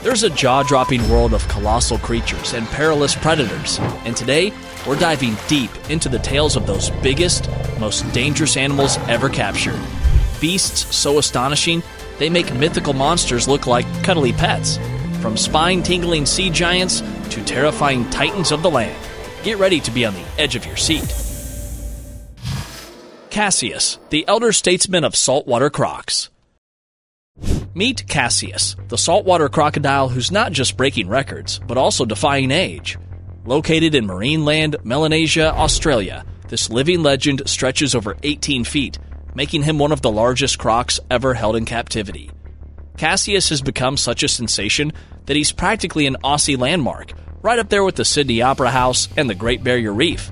There's a jaw-dropping world of colossal creatures and perilous predators, and today we're diving deep into the tales of those biggest, most dangerous animals ever captured. Beasts so astonishing, they make mythical monsters look like cuddly pets. From spine-tingling sea giants to terrifying titans of the land. Get ready to be on the edge of your seat. Cassius, the elder statesman of saltwater crocs. Meet Cassius, the saltwater crocodile who's not just breaking records, but also defying age. Located in marine land, Melanesia, Australia, this living legend stretches over 18 feet, making him one of the largest crocs ever held in captivity. Cassius has become such a sensation that he's practically an Aussie landmark, right up there with the Sydney Opera House and the Great Barrier Reef.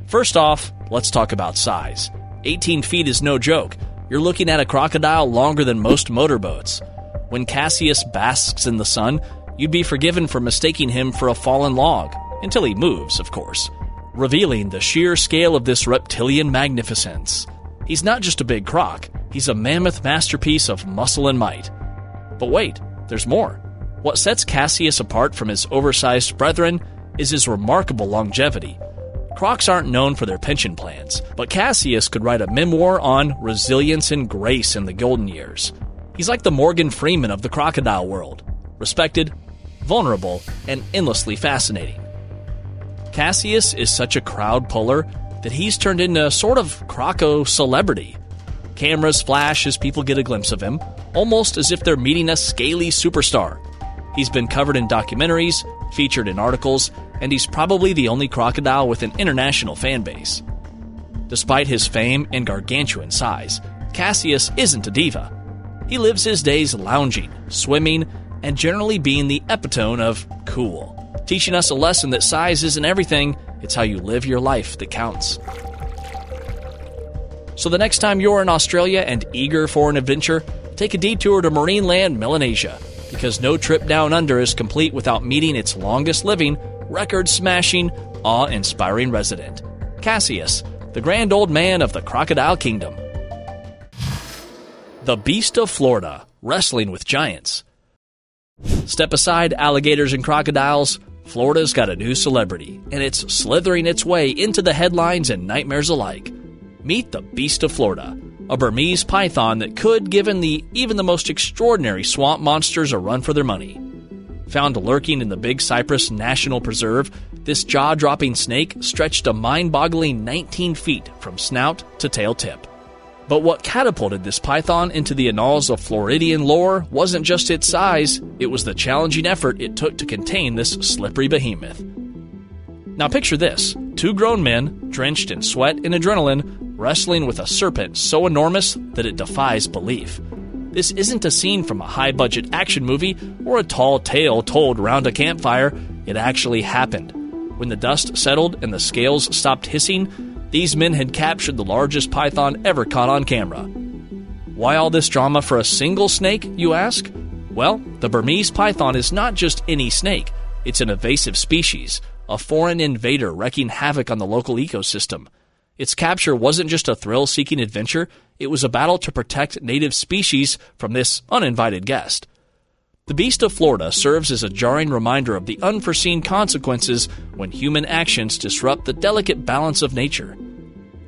First off, let's talk about size. 18 feet is no joke. You're looking at a crocodile longer than most motorboats. When Cassius basks in the sun, you'd be forgiven for mistaking him for a fallen log, until he moves, of course, revealing the sheer scale of this reptilian magnificence. He's not just a big croc, he's a mammoth masterpiece of muscle and might. But wait, there's more. What sets Cassius apart from his oversized brethren is his remarkable longevity. Crocs aren't known for their pension plans, but Cassius could write a memoir on resilience and grace in the golden years. He's like the Morgan Freeman of the crocodile world. Respected, vulnerable, and endlessly fascinating. Cassius is such a crowd puller that he's turned into a sort of croco celebrity. Cameras flash as people get a glimpse of him, almost as if they're meeting a scaly superstar. He's been covered in documentaries, featured in articles, and he's probably the only crocodile with an international fan base. Despite his fame and gargantuan size, Cassius isn't a diva. He lives his days lounging, swimming, and generally being the epitome of cool, teaching us a lesson that size isn't everything, it's how you live your life that counts. So the next time you're in Australia and eager for an adventure, take a detour to marine land Melanesia, because no trip down under is complete without meeting its longest-living, record-smashing, awe-inspiring resident, Cassius, the grand old man of the Crocodile Kingdom. The Beast of Florida, wrestling with giants. Step aside, alligators and crocodiles. Florida's got a new celebrity, and it's slithering its way into the headlines and nightmares alike. Meet the Beast of Florida, a Burmese python that could give even the most extraordinary swamp monsters a run for their money. Found lurking in the Big Cypress National Preserve, this jaw-dropping snake stretched a mind-boggling 19 feet from snout to tail tip. But what catapulted this python into the annals of Floridian lore wasn't just its size, it was the challenging effort it took to contain this slippery behemoth. Now picture this, two grown men, drenched in sweat and adrenaline, wrestling with a serpent so enormous that it defies belief. This isn't a scene from a high-budget action movie or a tall tale told around a campfire. It actually happened. When the dust settled and the scales stopped hissing, these men had captured the largest python ever caught on camera. Why all this drama for a single snake, you ask? Well, the Burmese python is not just any snake. It's an invasive species, a foreign invader wreaking havoc on the local ecosystem. Its capture wasn't just a thrill-seeking adventure, it was a battle to protect native species from this uninvited guest. The Beast of Florida serves as a jarring reminder of the unforeseen consequences when human actions disrupt the delicate balance of nature.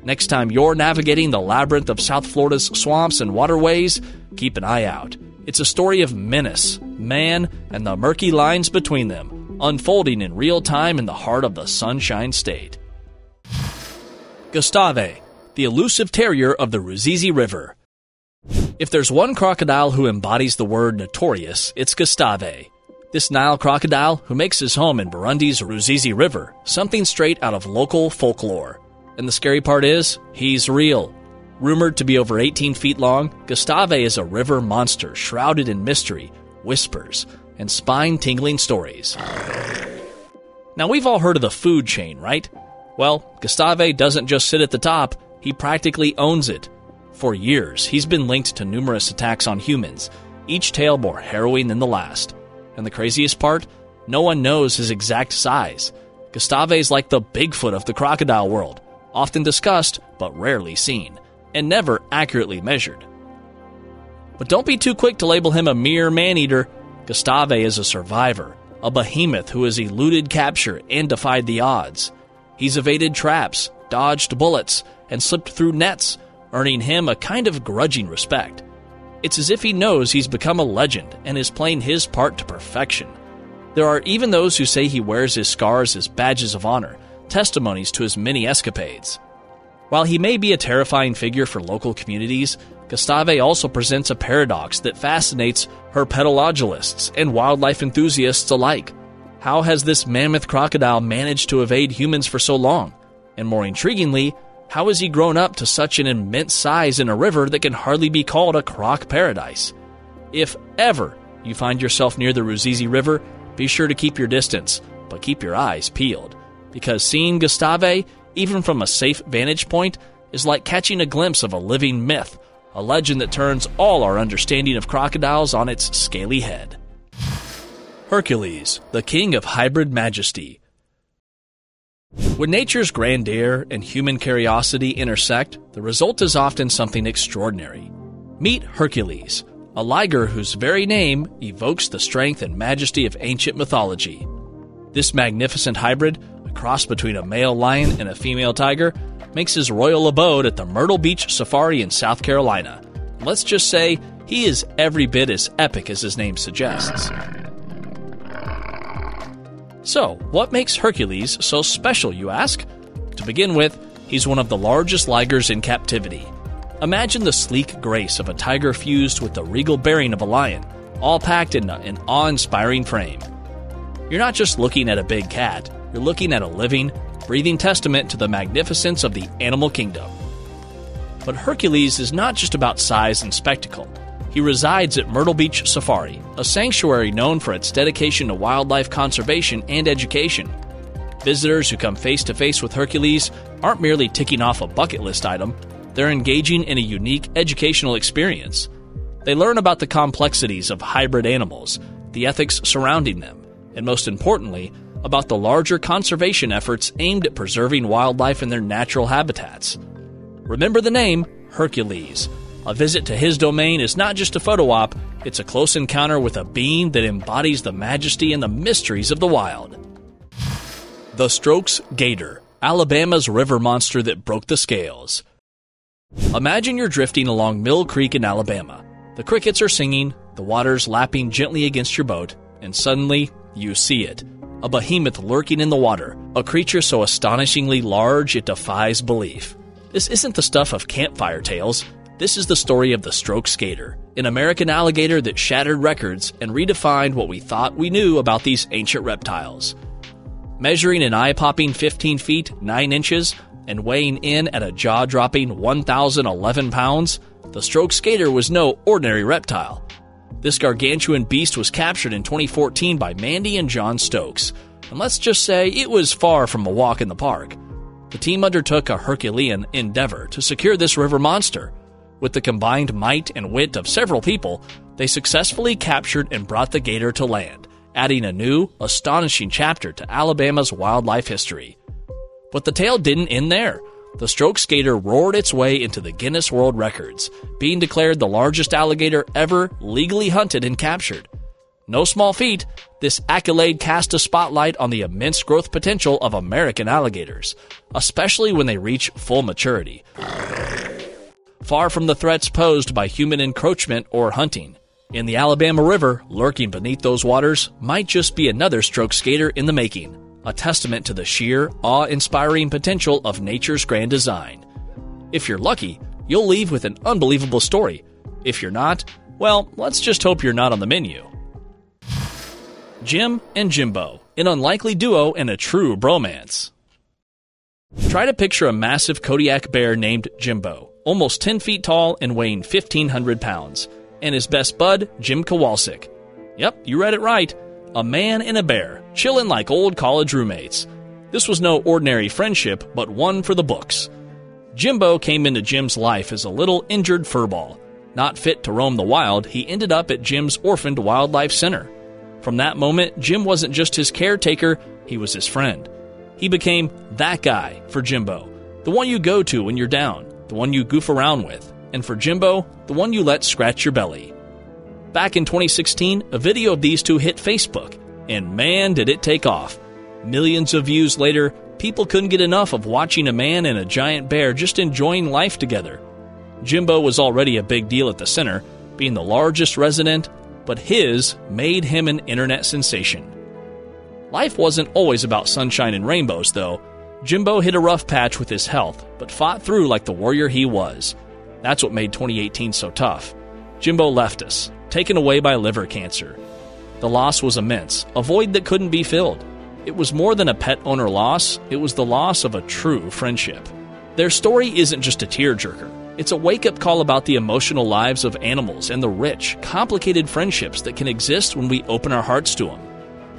Next time you're navigating the labyrinth of South Florida's swamps and waterways, keep an eye out. It's a story of menace, man, and the murky lines between them, unfolding in real time in the heart of the Sunshine State. Gustave, the elusive terrier of the Ruzizi River. If there's one crocodile who embodies the word notorious, it's Gustave. This Nile crocodile, who makes his home in Burundi's Ruzizi River, something straight out of local folklore. And the scary part is, he's real. Rumored to be over 18 feet long, Gustave is a river monster shrouded in mystery, whispers, and spine-tingling stories. Now we've all heard of the food chain, right? Well, Gustave doesn't just sit at the top, he practically owns it. For years, he's been linked to numerous attacks on humans, each tale more harrowing than the last. And the craziest part? No one knows his exact size. Gustave's like the Bigfoot of the crocodile world, often discussed but rarely seen, and never accurately measured. But don't be too quick to label him a mere man-eater. Gustave is a survivor, a behemoth who has eluded capture and defied the odds. He's evaded traps, dodged bullets, and slipped through nets, earning him a kind of grudging respect. It's as if he knows he's become a legend and is playing his part to perfection. There are even those who say he wears his scars as badges of honor, testimonies to his many escapades. While he may be a terrifying figure for local communities, Gustave also presents a paradox that fascinates herpetologists and wildlife enthusiasts alike. How has this mammoth crocodile managed to evade humans for so long? And more intriguingly, how has he grown up to such an immense size in a river that can hardly be called a croc paradise? If ever you find yourself near the Ruzizi River, be sure to keep your distance, but keep your eyes peeled. Because seeing Gustave, even from a safe vantage point, is like catching a glimpse of a living myth, a legend that turns all our understanding of crocodiles on its scaly head. Hercules, the king of hybrid majesty. When nature's grandeur and human curiosity intersect, the result is often something extraordinary. Meet Hercules, a liger whose very name evokes the strength and majesty of ancient mythology. This magnificent hybrid, a cross between a male lion and a female tiger, makes his royal abode at the Myrtle Beach Safari in South Carolina. Let's just say he is every bit as epic as his name suggests. So, what makes Hercules so special, you ask? To begin with, he's one of the largest ligers in captivity. Imagine the sleek grace of a tiger fused with the regal bearing of a lion, all packed in an awe-inspiring frame. You're not just looking at a big cat, you're looking at a living, breathing testament to the magnificence of the animal kingdom. But Hercules is not just about size and spectacle. He resides at Myrtle Beach Safari, a sanctuary known for its dedication to wildlife conservation and education. Visitors who come face to face with Hercules aren't merely ticking off a bucket list item, they're engaging in a unique educational experience. They learn about the complexities of hybrid animals, the ethics surrounding them, and most importantly, about the larger conservation efforts aimed at preserving wildlife in their natural habitats. Remember the name, Hercules. A visit to his domain is not just a photo op, it's a close encounter with a being that embodies the majesty and the mysteries of the wild. The Strokes Gator, Alabama's river monster that broke the scales. Imagine you're drifting along Mill Creek in Alabama. The crickets are singing, the water's lapping gently against your boat, and suddenly, you see it. A behemoth lurking in the water, a creature so astonishingly large it defies belief. This isn't the stuff of campfire tales. This is the story of the Strokes Gator, an American alligator that shattered records and redefined what we thought we knew about these ancient reptiles. Measuring an eye-popping 15 feet, 9 inches, and weighing in at a jaw-dropping 1,011 pounds, the Strokes Gator was no ordinary reptile. This gargantuan beast was captured in 2014 by Mandy and John Stokes, and let's just say it was far from a walk in the park. The team undertook a Herculean endeavor to secure this river monster. With the combined might and wit of several people, they successfully captured and brought the gator to land, adding a new, astonishing chapter to Alabama's wildlife history. But the tale didn't end there. The Strokes Gator roared its way into the Guinness World Records, being declared the largest alligator ever legally hunted and captured. No small feat, this accolade cast a spotlight on the immense growth potential of American alligators, especially when they reach full maturity. Far from the threats posed by human encroachment or hunting, in the Alabama River, lurking beneath those waters, might just be another Strokes Gator in the making, a testament to the sheer, awe-inspiring potential of nature's grand design. If you're lucky, you'll leave with an unbelievable story. If you're not, well, let's just hope you're not on the menu. Jim and Jimbo, an unlikely duo and a true bromance. Try to picture a massive Kodiak Bear named Jimbo, almost 10 feet tall and weighing 1,500 pounds, and his best bud, Jim Kowalczyk. Yep, you read it right. A man and a bear, chillin' like old college roommates. This was no ordinary friendship, but one for the books. Jimbo came into Jim's life as a little injured furball. Not fit to roam the wild, he ended up at Jim's orphaned wildlife center. From that moment, Jim wasn't just his caretaker, he was his friend. He became that guy for Jimbo, the one you go to when you're down, the one you goof around with, and for Jimbo, the one you let scratch your belly. Back in 2016, a video of these two hit Facebook, and man did it take off. Millions of views later, people couldn't get enough of watching a man and a giant bear just enjoying life together. Jimbo was already a big deal at the center, being the largest resident, but his made him an internet sensation. Life wasn't always about sunshine and rainbows, though. Jimbo hit a rough patch with his health, but fought through like the warrior he was. That's what made 2018 so tough. Jimbo left us, taken away by liver cancer. The loss was immense, a void that couldn't be filled. It was more than a pet owner loss, it was the loss of a true friendship. Their story isn't just a tearjerker. It's a wake-up call about the emotional lives of animals and the rich, complicated friendships that can exist when we open our hearts to them.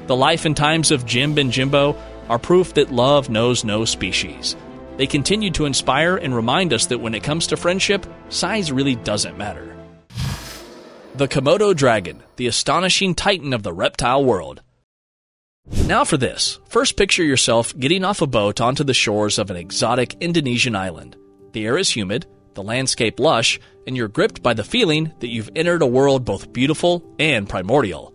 The life and times of Jim and Jimbo are proof that love knows no species. They continue to inspire and remind us that when it comes to friendship, size really doesn't matter. The Komodo Dragon, the astonishing titan of the reptile world. Now for this. First, picture yourself getting off a boat onto the shores of an exotic Indonesian island. The air is humid, the landscape lush, and you're gripped by the feeling that you've entered a world both beautiful and primordial.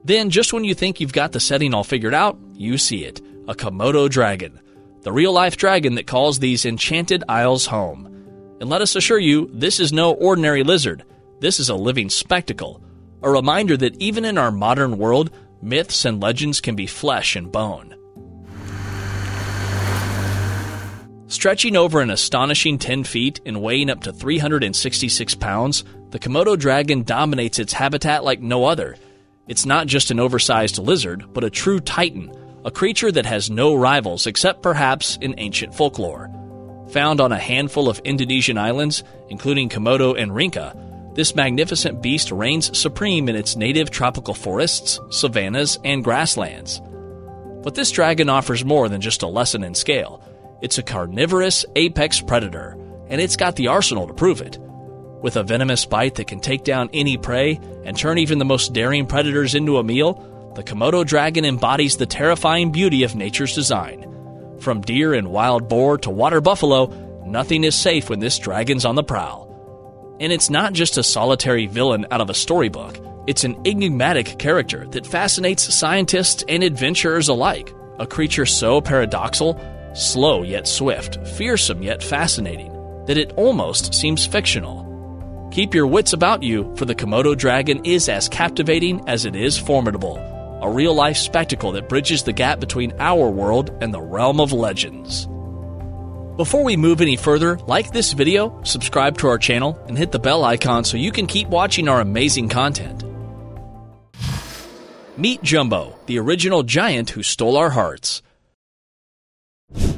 Then, just when you think you've got the setting all figured out, you see it, a Komodo dragon, the real-life dragon that calls these enchanted isles home. And let us assure you, this is no ordinary lizard. This is a living spectacle, a reminder that even in our modern world, myths and legends can be flesh and bone. Stretching over an astonishing 10 feet and weighing up to 366 pounds, the Komodo dragon dominates its habitat like no other. It's not just an oversized lizard, but a true titan, a creature that has no rivals except perhaps in ancient folklore. Found on a handful of Indonesian islands, including Komodo and Rinca, this magnificent beast reigns supreme in its native tropical forests, savannas, and grasslands. But this dragon offers more than just a lesson in scale. It's a carnivorous apex predator, and it's got the arsenal to prove it. With a venomous bite that can take down any prey and turn even the most daring predators into a meal, the Komodo dragon embodies the terrifying beauty of nature's design. From deer and wild boar to water buffalo, nothing is safe when this dragon's on the prowl. And it's not just a solitary villain out of a storybook. It's an enigmatic character that fascinates scientists and adventurers alike. A creature so paradoxical, slow yet swift, fearsome yet fascinating, that it almost seems fictional. Keep your wits about you, for the Komodo dragon is as captivating as it is formidable. A real-life spectacle that bridges the gap between our world and the realm of legends. Before we move any further, like this video, subscribe to our channel, and hit the bell icon so you can keep watching our amazing content. Meet Jumbo, the original giant who stole our hearts.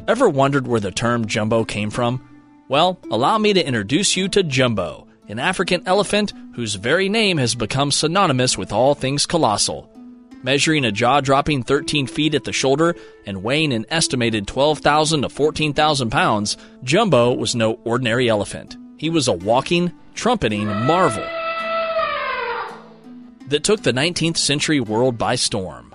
Ever wondered where the term Jumbo came from? Well, allow me to introduce you to Jumbo, an African elephant whose very name has become synonymous with all things colossal. Measuring a jaw-dropping 13 feet at the shoulder and weighing an estimated 12,000 to 14,000 pounds, Jumbo was no ordinary elephant. He was a walking, trumpeting marvel that took the 19th century world by storm.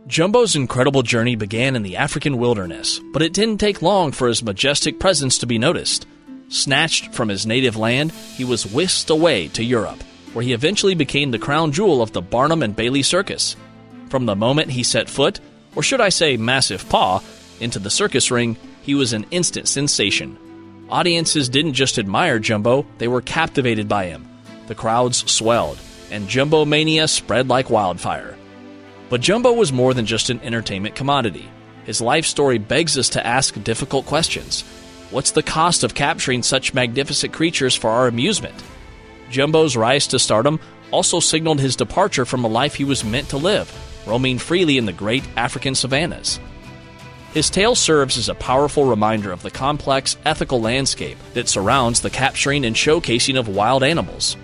Jumbo's incredible journey began in the African wilderness, but it didn't take long for his majestic presence to be noticed. Snatched from his native land, he was whisked away to Europe, where he eventually became the crown jewel of the Barnum and Bailey Circus. From the moment he set foot, or should I say massive paw, into the circus ring, he was an instant sensation. Audiences didn't just admire Jumbo, they were captivated by him. The crowds swelled, and Jumbo mania spread like wildfire. But Jumbo was more than just an entertainment commodity. His life story begs us to ask difficult questions. What's the cost of capturing such magnificent creatures for our amusement? Jumbo's rise to stardom also signaled his departure from a life he was meant to live, roaming freely in the great African savannas. His tale serves as a powerful reminder of the complex ethical landscape that surrounds the capturing and showcasing of wild animals.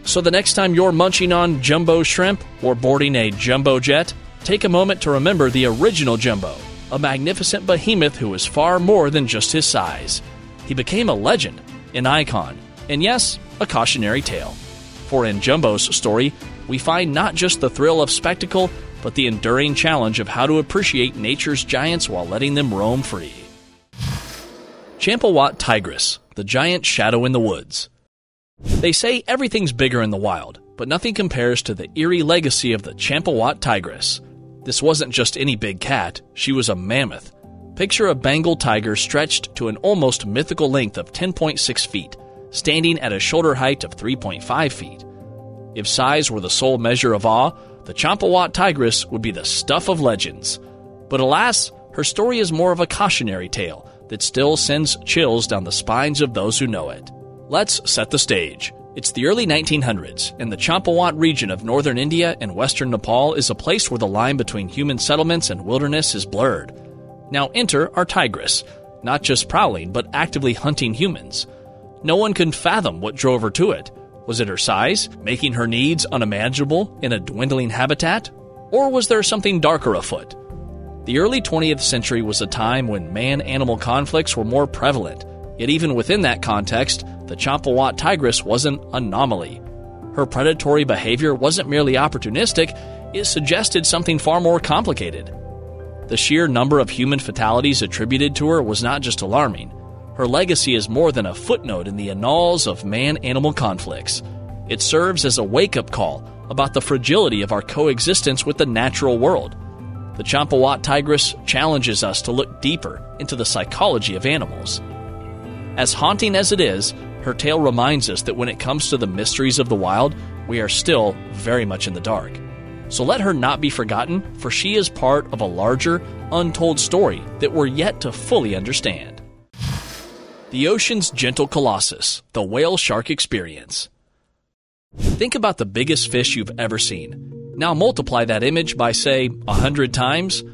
So the next time you're munching on jumbo shrimp or boarding a jumbo jet, take a moment to remember the original Jumbo, a magnificent behemoth who was far more than just his size. He became a legend, an icon, and yes, a cautionary tale. For in Jumbo's story, we find not just the thrill of spectacle, but the enduring challenge of how to appreciate nature's giants while letting them roam free. Champawat Tigress, the giant shadow in the woods. They say everything's bigger in the wild, but nothing compares to the eerie legacy of the Champawat Tigress. This wasn't just any big cat, she was a mammoth. Picture a Bengal tiger stretched to an almost mythical length of 10.6 feet, standing at a shoulder height of 3.5 feet. If size were the sole measure of awe, the Champawat Tigress would be the stuff of legends. But alas, her story is more of a cautionary tale that still sends chills down the spines of those who know it. Let's set the stage. It's the early 1900s, and the Champawat region of northern India and western Nepal is a place where the line between human settlements and wilderness is blurred. Now enter our tigress, not just prowling, but actively hunting humans. No one can fathom what drove her to it. Was it her size, making her needs unimaginable in a dwindling habitat? Or was there something darker afoot? The early 20th century was a time when man-animal conflicts were more prevalent, yet even within that context, the Champawat Tigress was an anomaly. Her predatory behavior wasn't merely opportunistic, it suggested something far more complicated. The sheer number of human fatalities attributed to her was not just alarming. Her legacy is more than a footnote in the annals of man-animal conflicts. It serves as a wake-up call about the fragility of our coexistence with the natural world. The Champawat Tigress challenges us to look deeper into the psychology of animals. As haunting as it is, her tale reminds us that when it comes to the mysteries of the wild, we are still very much in the dark. So let her not be forgotten, for she is part of a larger, untold story that we're yet to fully understand. The ocean's gentle colossus, the whale shark experience. Think about the biggest fish you've ever seen. Now multiply that image by, say, 100 times.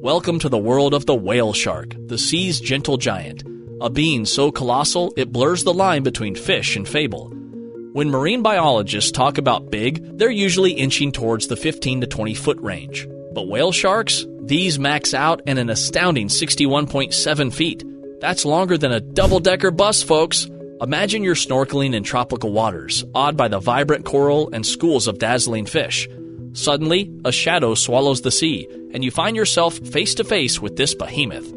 Welcome to the world of the whale shark, the sea's gentle giant. A being so colossal, it blurs the line between fish and fable. When marine biologists talk about big, they're usually inching towards the 15 to 20 foot range. But whale sharks? These max out at an astounding 61.7 feet. That's longer than a double-decker bus, folks. Imagine you're snorkeling in tropical waters, awed by the vibrant coral and schools of dazzling fish. Suddenly, a shadow swallows the sea, and you find yourself face to face with this behemoth.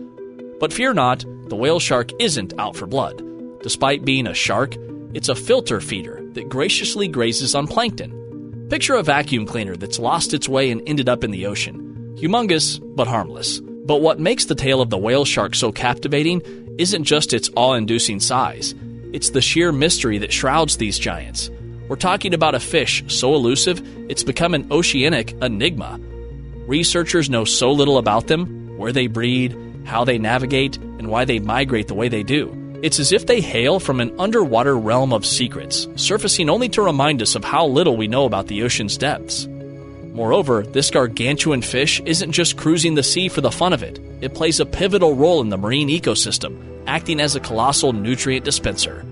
But fear not, the whale shark isn't out for blood. Despite being a shark, it's a filter feeder that graciously grazes on plankton. Picture a vacuum cleaner that's lost its way and ended up in the ocean. Humongous, but harmless. But what makes the tale of the whale shark so captivating isn't just its awe-inducing size. It's the sheer mystery that shrouds these giants. We're talking about a fish so elusive, it's become an oceanic enigma. Researchers know so little about them, where they breed, how they navigate, and why they migrate the way they do. It's as if they hail from an underwater realm of secrets, surfacing only to remind us of how little we know about the ocean's depths. Moreover, this gargantuan fish isn't just cruising the sea for the fun of it. It plays a pivotal role in the marine ecosystem, acting as a colossal nutrient dispenser.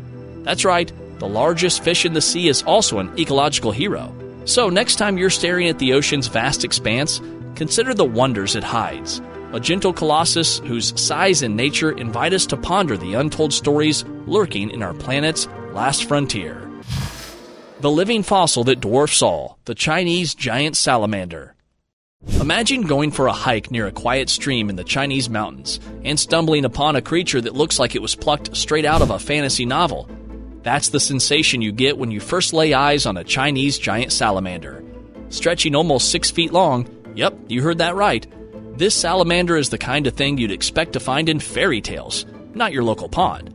That's right, the largest fish in the sea is also an ecological hero. So next time you're staring at the ocean's vast expanse, consider the wonders it hides. A gentle colossus whose size and nature invite us to ponder the untold stories lurking in our planet's last frontier. The living fossil that dwarfs all, the Chinese giant salamander. Imagine going for a hike near a quiet stream in the Chinese mountains and stumbling upon a creature that looks like it was plucked straight out of a fantasy novel. That's the sensation you get when you first lay eyes on a Chinese giant salamander. Stretching almost 6 feet long, yep, you heard that right, this salamander is the kind of thing you'd expect to find in fairy tales, not your local pond.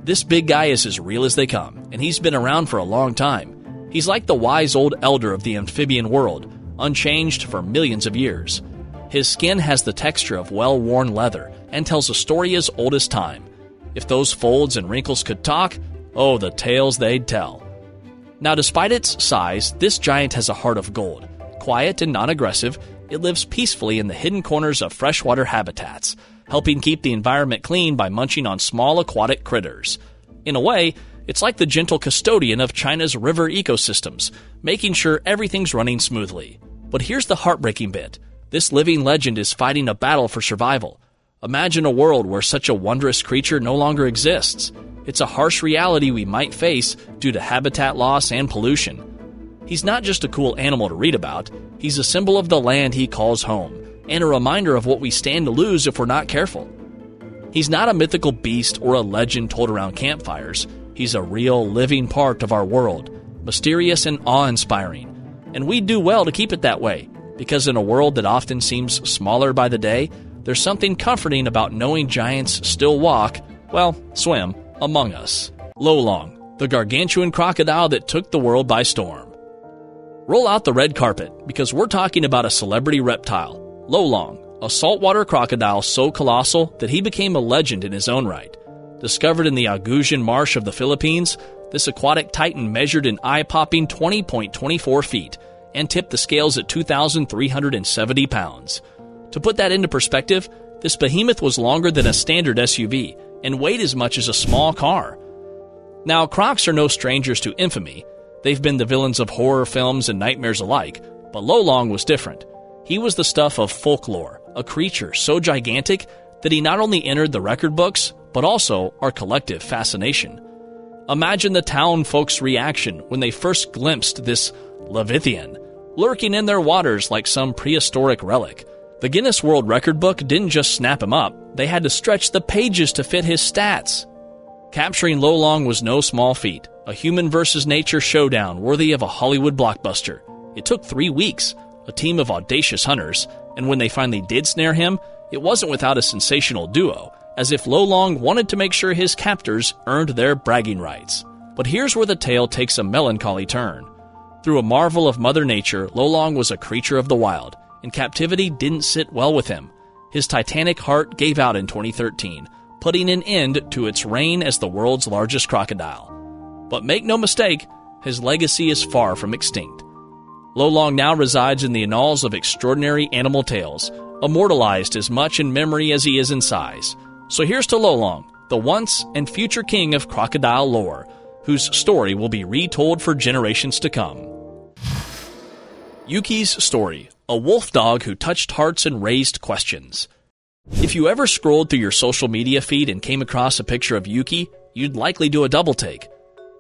This big guy is as real as they come, and he's been around for a long time. He's like the wise old elder of the amphibian world, unchanged for millions of years. His skin has the texture of well-worn leather and tells a story as old as time. If those folds and wrinkles could talk, oh, the tales they'd tell. Now, despite its size, this giant has a heart of gold. Quiet and non-aggressive, it lives peacefully in the hidden corners of freshwater habitats, helping keep the environment clean by munching on small aquatic critters. In a way, it's like the gentle custodian of China's river ecosystems, making sure everything's running smoothly. But here's the heartbreaking bit. This living legend is fighting a battle for survival. Imagine a world where such a wondrous creature no longer exists. It's a harsh reality we might face due to habitat loss and pollution. He's not just a cool animal to read about, he's a symbol of the land he calls home, and a reminder of what we stand to lose if we're not careful. He's not a mythical beast or a legend told around campfires. He's a real, living part of our world, mysterious, and awe-inspiring. And we'd do well to keep it that way, because in a world that often seems smaller by the day, there's something comforting about knowing giants still walk, well, swim, among us. Lolong, the gargantuan crocodile that took the world by storm. Roll out the red carpet, because we're talking about a celebrity reptile, Lolong, a saltwater crocodile so colossal that he became a legend in his own right. Discovered in the Agusan Marsh of the Philippines, this aquatic titan measured an eye-popping 20.24 feet and tipped the scales at 2,370 pounds. To put that into perspective, this behemoth was longer than a standard SUV and weighed as much as a small car. Now, crocs are no strangers to infamy. They've been the villains of horror films and nightmares alike, but Lolong was different. He was the stuff of folklore, a creature so gigantic that he not only entered the record books, but also our collective fascination. Imagine the town folks' reaction when they first glimpsed this Leviathan, lurking in their waters like some prehistoric relic. The Guinness World Record book didn't just snap him up, they had to stretch the pages to fit his stats. Capturing Lolong was no small feat, a human versus nature showdown worthy of a Hollywood blockbuster. It took 3 weeks, a team of audacious hunters, and when they finally did snare him, it wasn't without a sensational duo, as if Lolong wanted to make sure his captors earned their bragging rights. But here's where the tale takes a melancholy turn. Through a marvel of Mother Nature, Lolong was a creature of the wild, and captivity didn't sit well with him. His titanic heart gave out in 2013, putting an end to its reign as the world's largest crocodile. But make no mistake, his legacy is far from extinct. Lolong now resides in the annals of extraordinary animal tales, immortalized as much in memory as he is in size. So here's to Lolong, the once and future king of crocodile lore, whose story will be retold for generations to come. Yukis Story, a wolf dog who touched hearts and raised questions. If you ever scrolled through your social media feed and came across a picture of Yuki, you'd likely do a double take.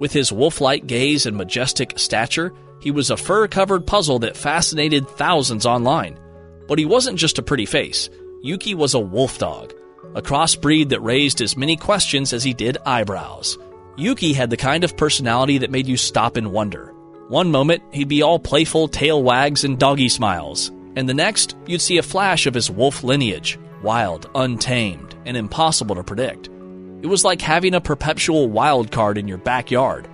With his wolf-like gaze and majestic stature, he was a fur-covered puzzle that fascinated thousands online. But he wasn't just a pretty face. Yuki was a wolf dog, a crossbreed that raised as many questions as he did eyebrows. Yuki had the kind of personality that made you stop and wonder. One moment, he'd be all playful tail wags and doggy smiles, and the next, you'd see a flash of his wolf lineage, wild, untamed, and impossible to predict. It was like having a perpetual wild card in your backyard.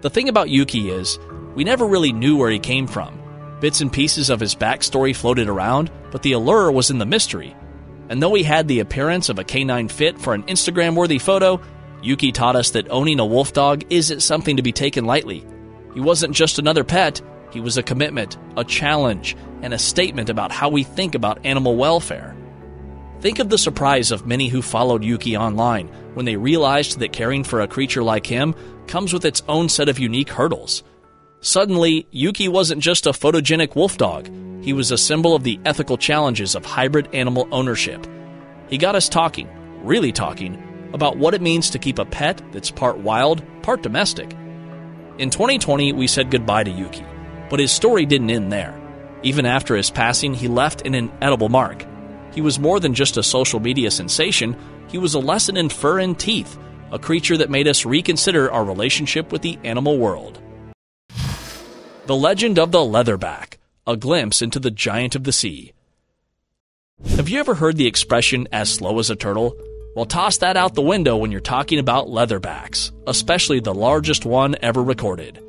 The thing about Yuki is, we never really knew where he came from. Bits and pieces of his backstory floated around, but the allure was in the mystery. And though he had the appearance of a canine fit for an Instagram-worthy photo, Yuki taught us that owning a wolf dog isn't something to be taken lightly. He wasn't just another pet, he was a commitment, a challenge, and a statement about how we think about animal welfare. Think of the surprise of many who followed Yuki online when they realized that caring for a creature like him comes with its own set of unique hurdles. Suddenly, Yuki wasn't just a photogenic wolf dog. He was a symbol of the ethical challenges of hybrid animal ownership. He got us talking, really talking, about what it means to keep a pet that's part wild, part domestic. In 2020, we said goodbye to Yuki, but his story didn't end there. Even after his passing, he left an indelible mark. He was more than just a social media sensation, he was a lesson in fur and teeth, a creature that made us reconsider our relationship with the animal world. The Legend of the Leatherback, a glimpse into the giant of the sea. Have you ever heard the expression, as slow as a turtle? Well, toss that out the window when you're talking about leatherbacks, especially the largest one ever recorded.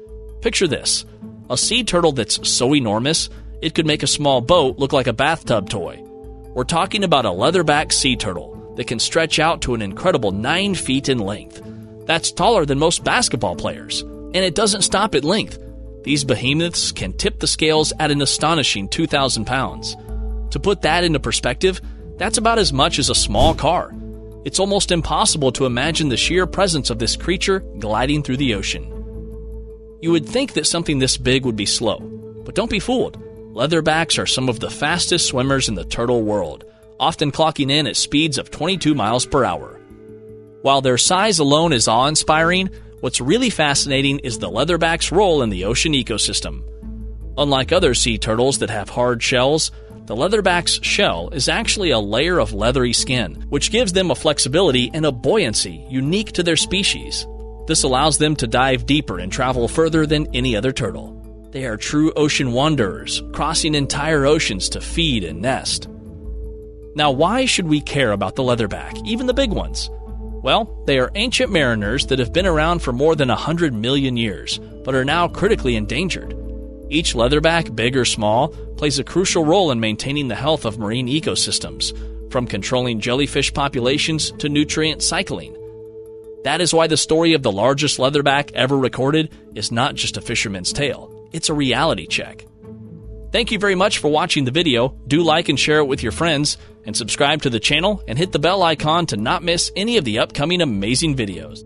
Picture this, a sea turtle that's so enormous, it could make a small boat look like a bathtub toy. We're talking about a leatherback sea turtle that can stretch out to an incredible 9 feet in length. That's taller than most basketball players, and it doesn't stop at length. These behemoths can tip the scales at an astonishing 2,000 pounds. To put that into perspective, that's about as much as a small car. It's almost impossible to imagine the sheer presence of this creature gliding through the ocean. You would think that something this big would be slow, but don't be fooled. Leatherbacks are some of the fastest swimmers in the turtle world, often clocking in at speeds of 22 miles per hour. While their size alone is awe-inspiring, what's really fascinating is the leatherback's role in the ocean ecosystem. Unlike other sea turtles that have hard shells, the leatherback's shell is actually a layer of leathery skin, which gives them a flexibility and a buoyancy unique to their species. This allows them to dive deeper and travel further than any other turtle. They are true ocean wanderers, crossing entire oceans to feed and nest. Now, why should we care about the leatherback, even the big ones? Well, they are ancient mariners that have been around for more than 100 million years, but are now critically endangered. Each leatherback, big or small, plays a crucial role in maintaining the health of marine ecosystems, from controlling jellyfish populations to nutrient cycling. That is why the story of the largest leatherback ever recorded is not just a fisherman's tale. It's a reality check. Thank you very much for watching the video. Do like and share it with your friends, and subscribe to the channel and hit the bell icon to not miss any of the upcoming amazing videos.